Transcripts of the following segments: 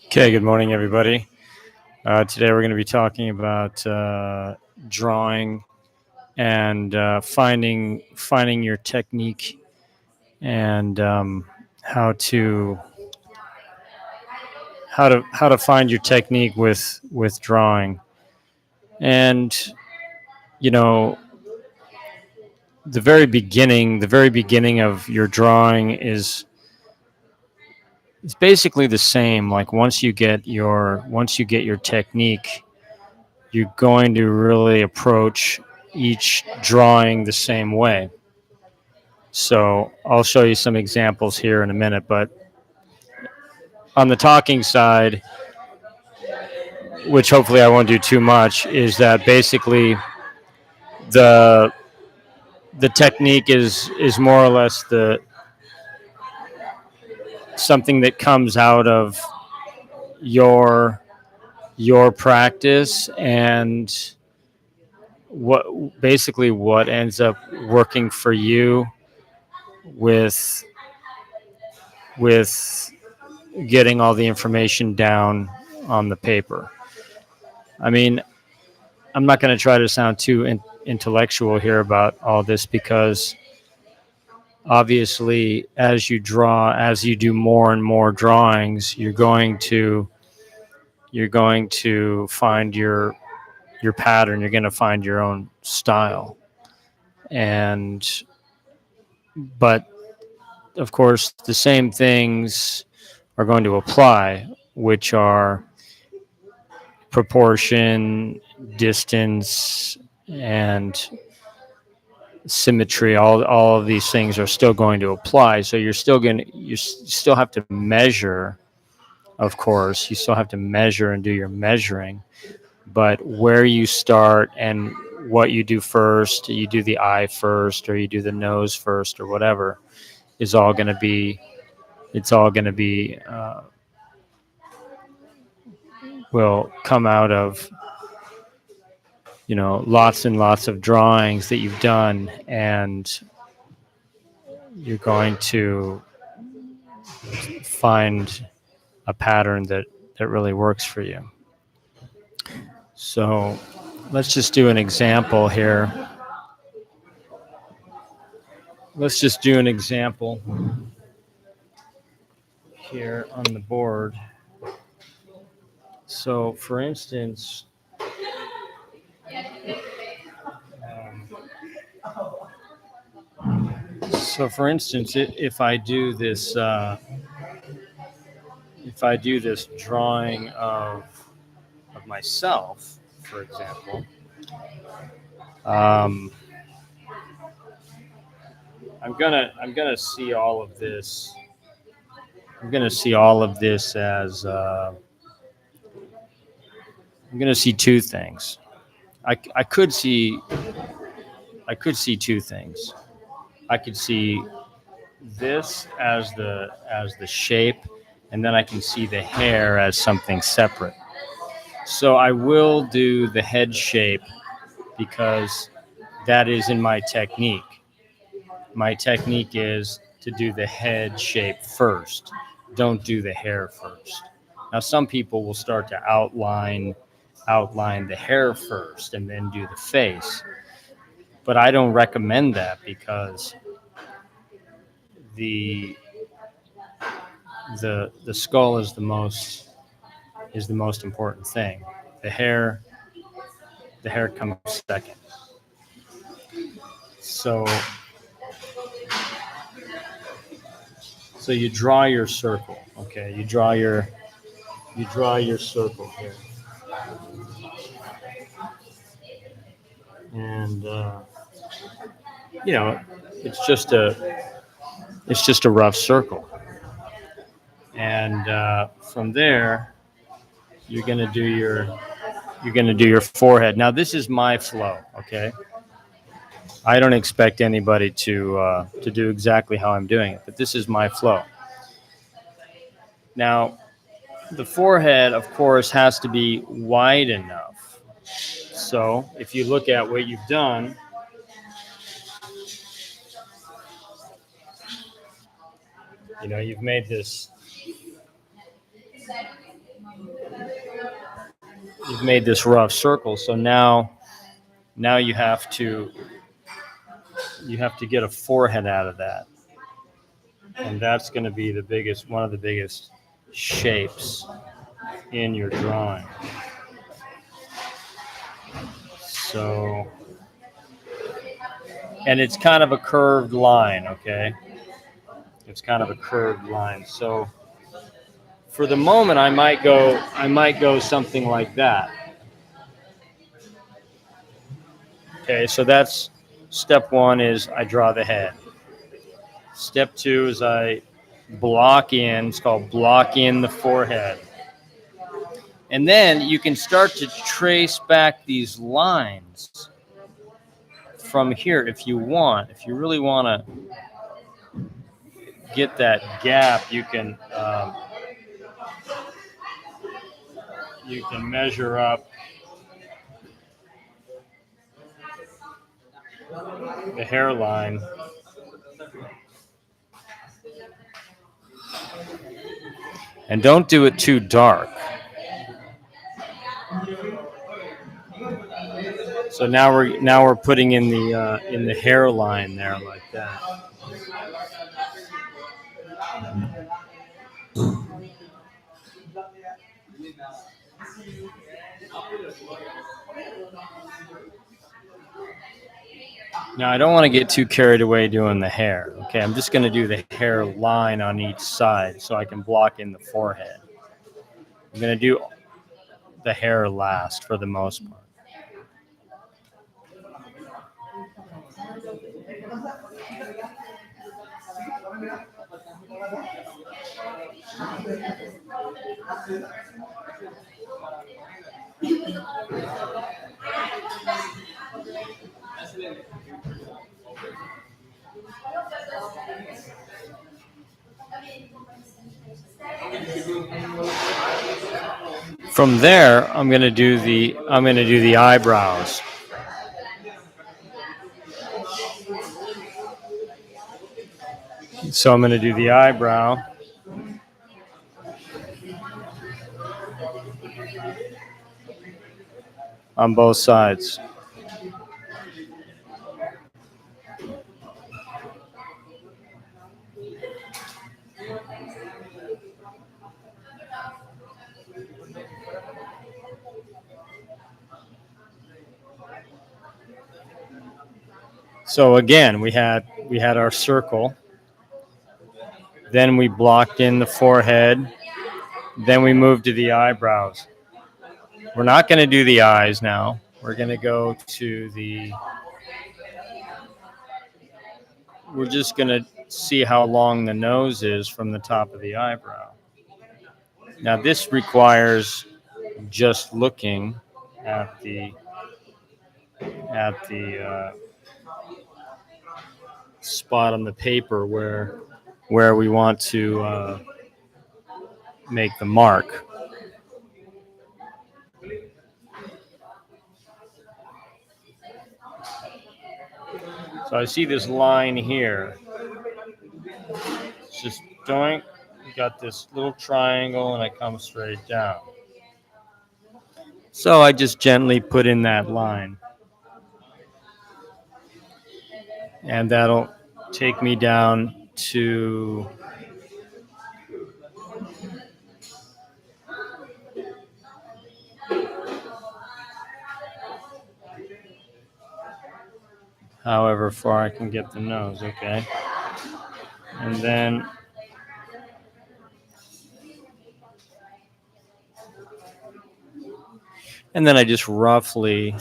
Okay, good morning, everybody. Today we're going to be talking about drawing and finding your technique and how to find your technique with drawing. And you know, the very beginning of your drawing is basically the same. Like once you get your technique, you're going to really approach each drawing the same way. So I'll show you some examples here in a minute, but on the talking side, which hopefully I won't do too much, is that basically the technique is more or less the something that comes out of your practice and what ends up working for you with getting all the information down on the paper. I mean, I'm not going to try to sound too intellectual here about all this, because obviously as you do more and more drawings, you're going to find your pattern. You're going to find your own style. But of course the same things are going to apply, which are proportion, distance, and symmetry. All of these things are still going to apply. So you still have to measure. Of course, you still have to measure and do your measuring. But where you start and what you do first, you do the eye first, or you do the nose first, or whatever, is all going to be. It's all going to be. Will come out of lots and lots of drawings that you've done, and you're going to find a pattern that really works for you. So let's just do an example here. Let's just do an example here on the board. So for instance, if I do this drawing of myself, for example, I'm gonna see all of this. I'm gonna see all of this as I'm gonna see two things. I could see two things. I could see this as the shape, and then I can see the hair as something separate. So I will do the head shape because that is in my technique. My technique is to do the head shape first. Don't do the hair first. Now, some people will start to outline the hair first and then do the face. But I don't recommend that, because the skull is the most important thing. The hair comes second. So you draw your circle. Okay, you draw your circle here, and it's just a rough circle. And from there, you're gonna do your forehead. Now, this is my flow. Okay, I don't expect anybody to do exactly how I'm doing it, but this is my flow. Now, the forehead, of course, has to be wide enough. So if you look at what you've done, You know, you've made this rough circle. So now you have to get a forehead out of that, and that's going to be one of the biggest shapes in your drawing. So, and it's kind of a curved line, okay? It's kind of a curved line. So for the moment, I might go something like that. Okay, so that's step one is I draw the head. Step two is I block in. It's called block in the forehead. And then you can start to trace back these lines from here if you want. If you really want to get that gap, you can measure up the hairline. And don't do it too dark. So now we're putting in the hairline there like that. Now I don't want to get too carried away doing the hair. Okay, I'm just going to do the hairline on each side so I can block in the forehead. I'm going to do the hair last for the most part. From there, I'm going to do the eyebrows. So I'm going to do the eyebrow. On both sides. So again, we had our circle. Then we blocked in the forehead. Then we moved to the eyebrows. We're not going to do the eyes now. We're going to go to we're just going to see how long the nose is from the top of the eyebrow. Now this requires just looking at the spot on the paper where we want to make the mark. So I see this line here. It's just doink. You got this little triangle and it comes straight down. So I just gently put in that line. And that'll take me down to however far I can get the nose, okay? And then I just roughly,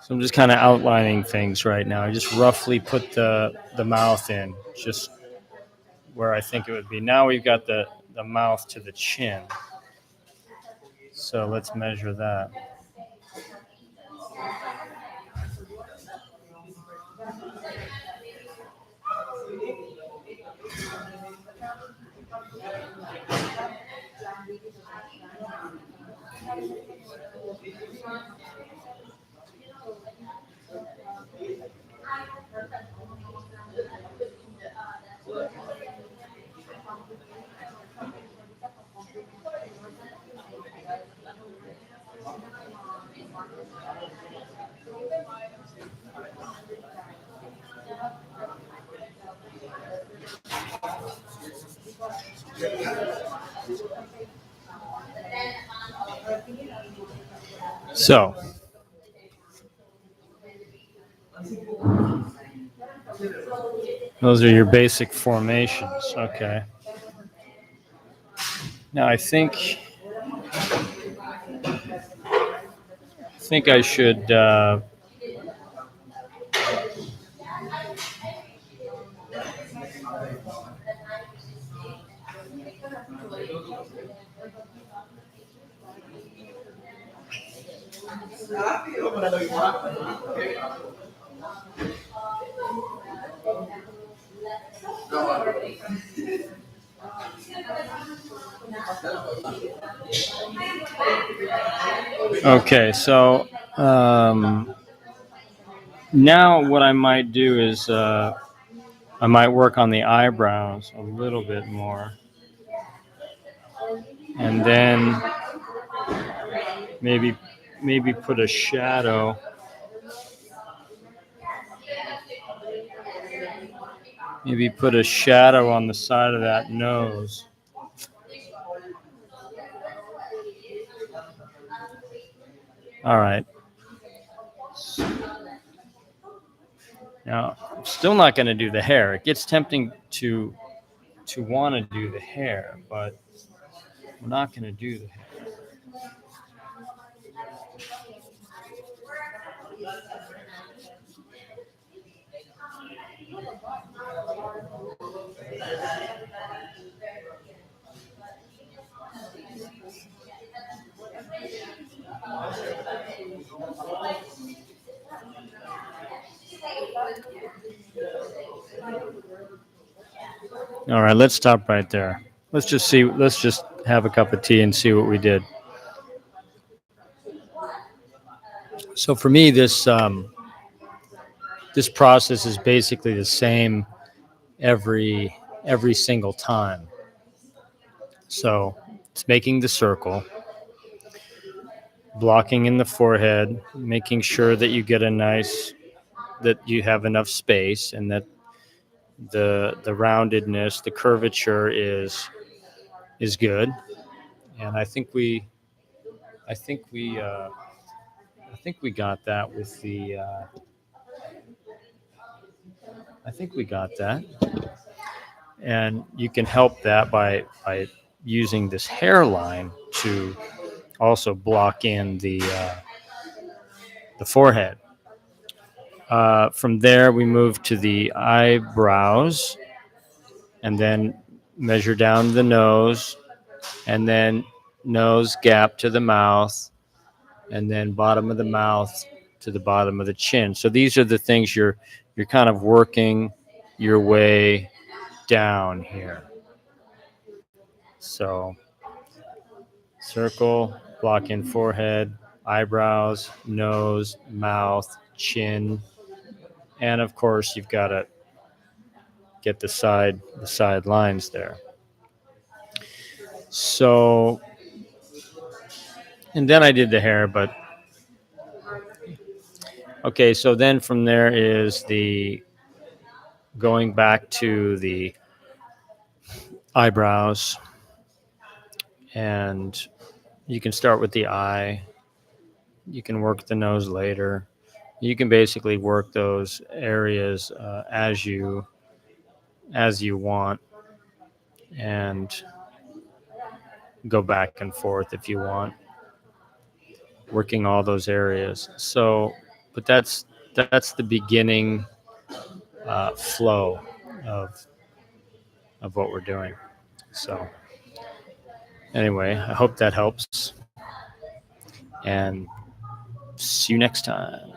so I'm just kind of outlining things right now. I just roughly put the mouth in, just where I think it would be. Now we've got the mouth to the chin. So let's measure that. So those are your basic formations. Okay. Now I think I should okay, so now what I might do is I might work on the eyebrows a little bit more, and then maybe put a shadow. Maybe put a shadow on the side of that nose. All right. Now, I'm still not going to do the hair. It gets tempting to want to do the hair, but we're not going to do the hair. All right, let's stop right there. Let's just see. Let's just have a cup of tea and see what we did. So for me, this process is basically the same every single time. So it's making the circle, blocking in the forehead, making sure that you get that you have enough space, and that the roundedness, the curvature is good. And I think we got that with the. I think we got that, and you can help that by using this hairline to also block in the forehead. From there, we move to the eyebrows, and then measure down the nose, and then nose gap to the mouth, and then bottom of the mouth to the bottom of the chin. So these are the things you're kind of working your way down here. So circle, block in forehead, eyebrows, nose, mouth, chin, and of course you've got to get the side lines there. So, and then I did the hair, but okay, so then from there is the going back to the eyebrows, and you can start with the eye. You can work the nose later. You can basically work those areas as you want, and go back and forth if you want, working all those areas. So, but that's the beginning flow of what we're doing. So anyway, I hope that helps, and see you next time.